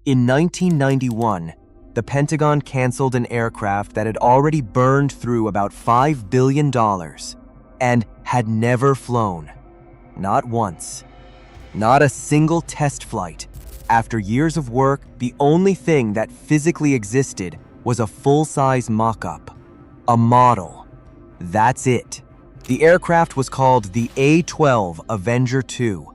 In 1991, the Pentagon canceled an aircraft that had already burned through about $5 billion and had never flown. Not once. Not a single test flight. After years of work, the only thing that physically existed was a full-size mock-up. A model. That's it. The aircraft was called the A-12 Avenger II,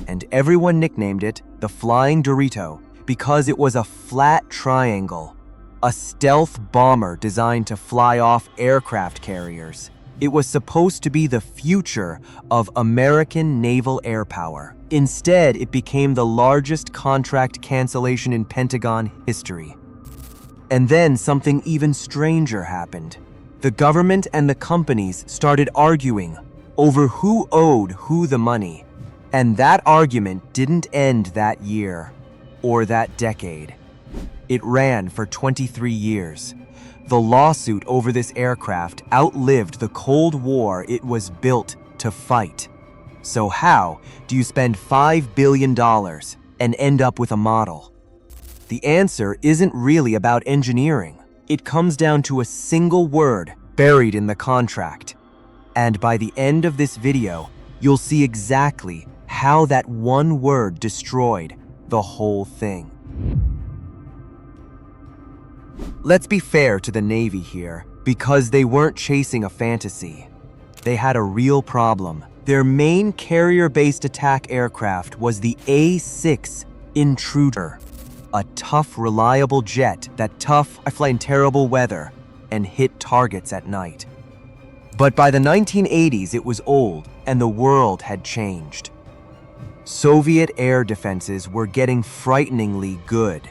and everyone nicknamed it the Flying Dorito because it was a flat triangle, a stealth bomber designed to fly off aircraft carriers. It was supposed to be the future of American naval air power. Instead, it became the largest contract cancellation in Pentagon history. And then something even stranger happened. The government and the companies started arguing over who owed who the money. And that argument didn't end that year or that decade. It ran for 23 years. The lawsuit over this aircraft outlived the Cold War it was built to fight. So how do you spend $5 billion and end up with a model? The answer isn't really about engineering. It comes down to a single word buried in the contract. And by the end of this video, you'll see exactly how that one word destroyed the whole thing. Let's be fair to the Navy here, because they weren't chasing a fantasy. They had a real problem. Their main carrier-based attack aircraft was the A-6 Intruder, a tough, reliable jet that fly in terrible weather and hit targets at night. But by the 1980s, it was old, and the world had changed. Soviet air defenses were getting frighteningly good.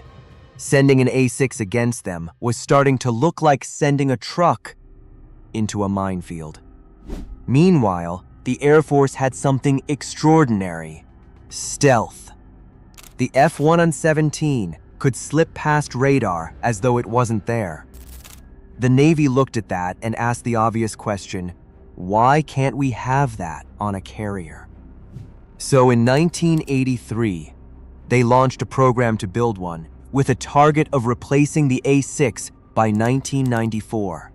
Sending an A-6 against them was starting to look like sending a truck into a minefield. Meanwhile, the Air Force had something extraordinary: stealth. The F-117 could slip past radar as though it wasn't there. The Navy looked at that and asked the obvious question, why can't we have that on a carrier? So in 1983, they launched a program to build one, with a target of replacing the A-6 by 1994.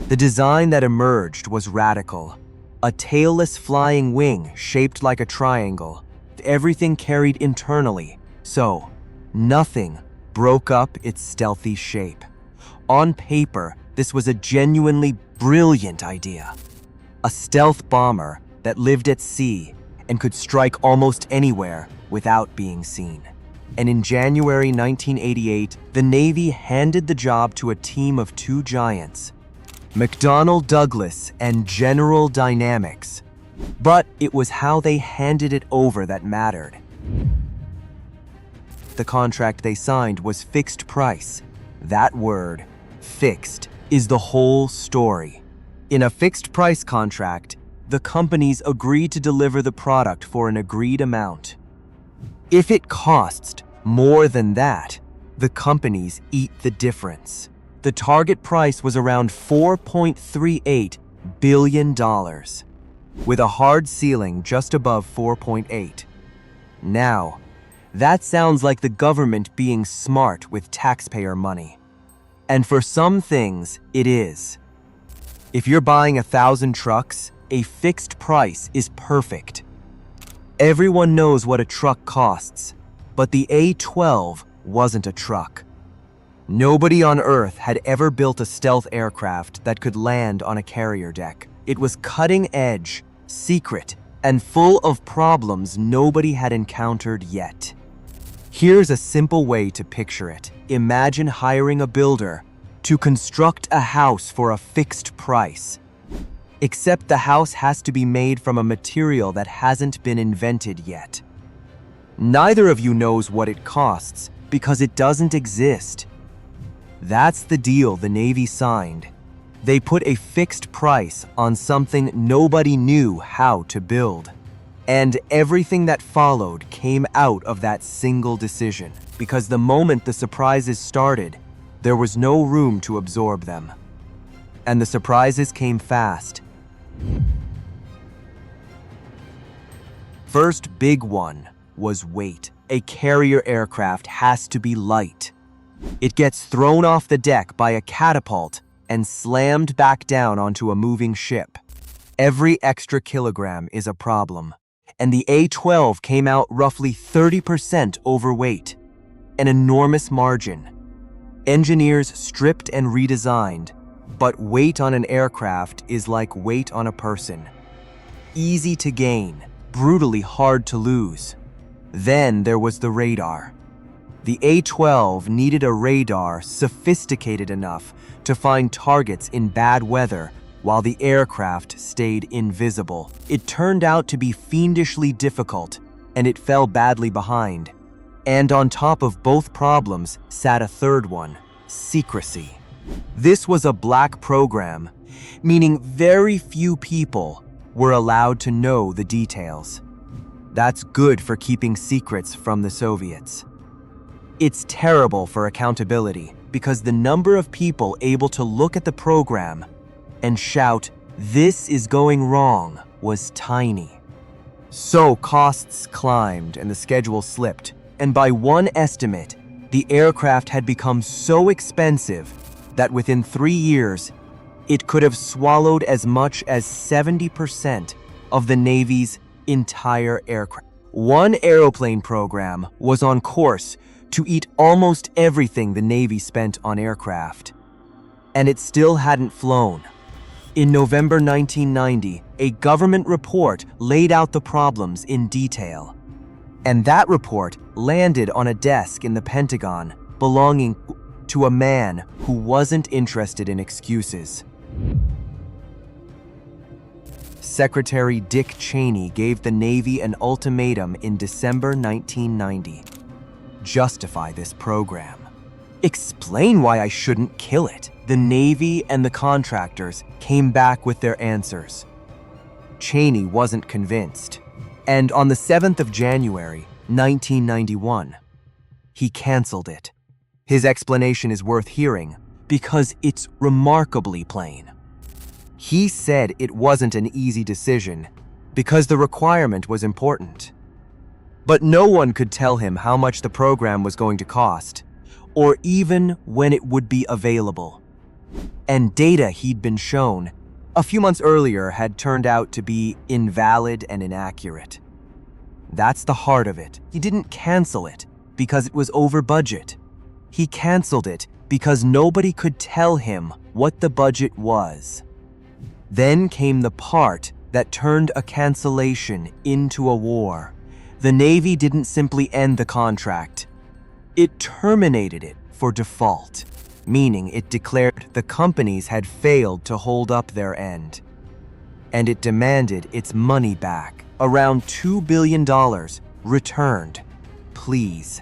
The design that emerged was radical. A tailless flying wing shaped like a triangle, everything carried internally, so nothing broke up its stealthy shape. On paper, this was a genuinely brilliant idea. A stealth bomber that lived at sea and could strike almost anywhere without being seen. And in January 1988, the Navy handed the job to a team of two giants, McDonnell Douglas and General Dynamics. But it was how they handed it over that mattered. The contract they signed was fixed price. That word, fixed, is the whole story. In a fixed price contract, the companies agreed to deliver the product for an agreed amount. If it costs more than that, the companies eat the difference. The target price was around $4.38 billion, with a hard ceiling just above 4.8. Now, that sounds like the government being smart with taxpayer money. And for some things, it is. If you're buying 1,000 trucks, a fixed price is perfect. Everyone knows what a truck costs, but the A-12 wasn't a truck. Nobody on Earth had ever built a stealth aircraft that could land on a carrier deck. It was cutting edge, secret, and full of problems nobody had encountered yet. Here's a simple way to picture it. Imagine hiring a builder to construct a house for a fixed price. Except the house has to be made from a material that hasn't been invented yet. Neither of you knows what it costs because it doesn't exist. That's the deal the Navy signed. They put a fixed price on something nobody knew how to build. And everything that followed came out of that single decision, because the moment the surprises started, there was no room to absorb them. And the surprises came fast. First big one, was weight. A carrier aircraft has to be light. It gets thrown off the deck by a catapult and slammed back down onto a moving ship. Every extra kilogram is a problem, and the A-12 came out roughly 30% overweight, an enormous margin. Engineers stripped and redesigned, but weight on an aircraft is like weight on a person. Easy to gain, brutally hard to lose. Then there was the radar. The A-12 needed a radar sophisticated enough to find targets in bad weather while the aircraft stayed invisible. It turned out to be fiendishly difficult, and it fell badly behind. And on top of both problems sat a third one: secrecy. This was a black program, meaning very few people were allowed to know the details. That's good for keeping secrets from the Soviets. It's terrible for accountability because the number of people able to look at the program and shout, "This is going wrong," was tiny. So costs climbed and the schedule slipped, and by one estimate, the aircraft had become so expensive that within 3 years, it could have swallowed as much as 70% of the Navy's entire aircraft. One airplane program was on course to eat almost everything the Navy spent on aircraft, and it still hadn't flown. In November 1990, a government report laid out the problems in detail, and that report landed on a desk in the Pentagon belonging to a man who wasn't interested in excuses. Secretary Dick Cheney gave the Navy an ultimatum in December 1990. Justify this program. Explain why I shouldn't kill it. The Navy and the contractors came back with their answers. Cheney wasn't convinced, and on the 7th of January, 1991, he canceled it. His explanation is worth hearing because it's remarkably plain. He said it wasn't an easy decision because the requirement was important. But no one could tell him how much the program was going to cost, or even when it would be available. And data he'd been shown a few months earlier had turned out to be invalid and inaccurate. That's the heart of it. He didn't cancel it because it was over budget. He canceled it because nobody could tell him what the budget was. Then came the part that turned a cancellation into a war. The Navy didn't simply end the contract. It terminated it for default, meaning it declared the companies had failed to hold up their end. And it demanded its money back, around $2 billion, returned. Please.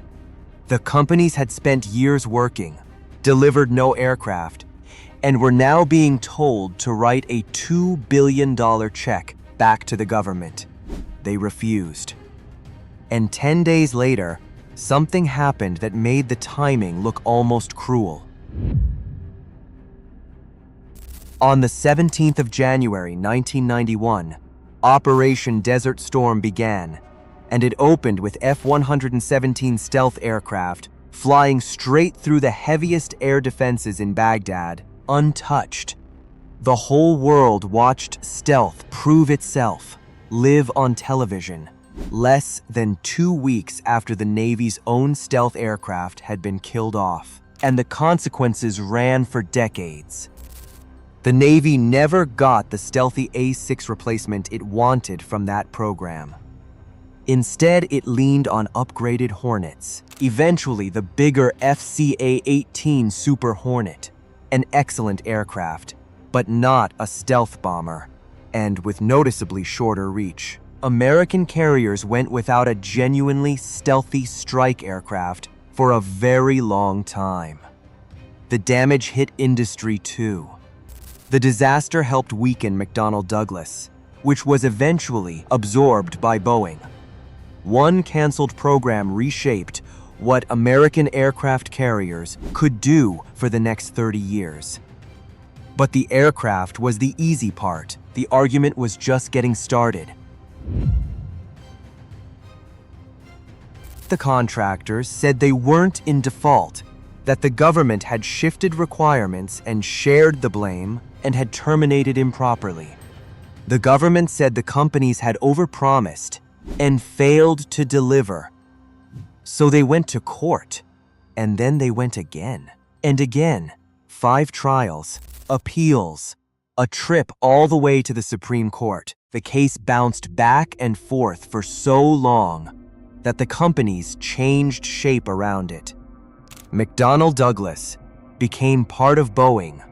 The companies had spent years working, delivered no aircraft, and were now being told to write a $2 billion check back to the government. They refused. And 10 days later, something happened that made the timing look almost cruel. On the 17th of January, 1991, Operation Desert Storm began, and it opened with F-117 stealth aircraft flying straight through the heaviest air defenses in Baghdad, untouched. The whole world watched stealth prove itself, live on television, less than 2 weeks after the Navy's own stealth aircraft had been killed off, and the consequences ran for decades. The Navy never got the stealthy A-6 replacement it wanted from that program. Instead, it leaned on upgraded Hornets, eventually the bigger FCA-18 Super Hornet, an excellent aircraft, but not a stealth bomber, and with noticeably shorter reach. American carriers went without a genuinely stealthy strike aircraft for a very long time. The damage hit industry too. The disaster helped weaken McDonnell Douglas, which was eventually absorbed by Boeing. One canceled program reshaped what American aircraft carriers could do for the next 30 years. But the aircraft was the easy part. The argument was just getting started. The contractors said they weren't in default, that the government had shifted requirements and shared the blame and had terminated improperly. The government said the companies had overpromised and failed to deliver. So they went to court, and then they went again and again. 5 trials, appeals, a trip all the way to the Supreme Court. The case bounced back and forth for so long that the companies changed shape around it. McDonnell Douglas became part of Boeing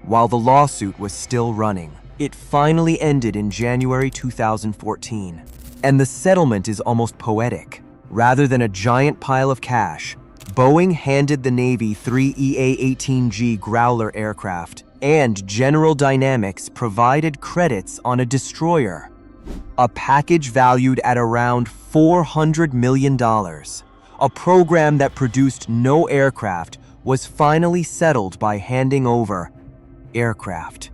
while the lawsuit was still running. It finally ended in January 2014, and the settlement is almost poetic. Rather than a giant pile of cash, Boeing handed the Navy 3 EA-18G Growler aircraft, and General Dynamics provided credits on a destroyer. A package valued at around $400 million. A program that produced no aircraft was finally settled by handing over aircraft.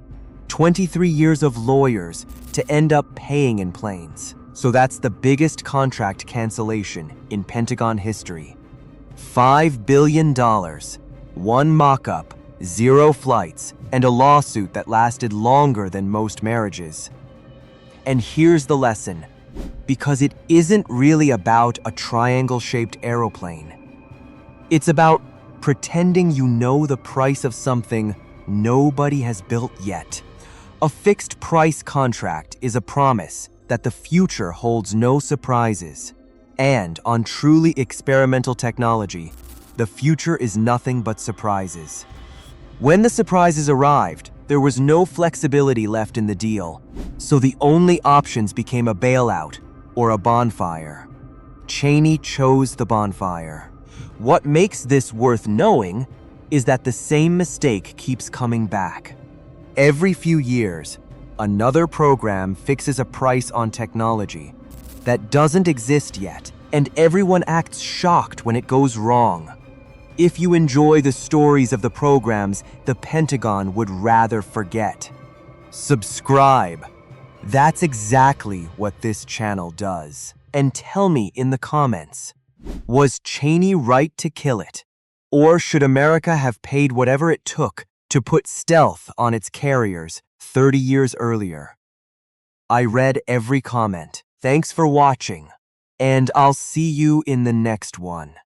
23 years of lawyers to end up paying in planes. So that's the biggest contract cancellation in Pentagon history. $5 billion, 1 mock-up, 0 flights, and a lawsuit that lasted longer than most marriages. And here's the lesson. Because it isn't really about a triangle-shaped aeroplane. It's about pretending you know the price of something nobody has built yet. A fixed-price contract is a promise that the future holds no surprises. And on truly experimental technology, the future is nothing but surprises. When the surprises arrived, there was no flexibility left in the deal, so the only options became a bailout or a bonfire. Cheney chose the bonfire. What makes this worth knowing is that the same mistake keeps coming back. Every few years, another program fixes a price on technology that doesn't exist yet, and everyone acts shocked when it goes wrong. If you enjoy the stories of the programs the Pentagon would rather forget, subscribe. That's exactly what this channel does. And tell me in the comments, was Cheney right to kill it? Or should America have paid whatever it took to put stealth on its carriers 30 years earlier? I read every comment. Thanks for watching, and I'll see you in the next one.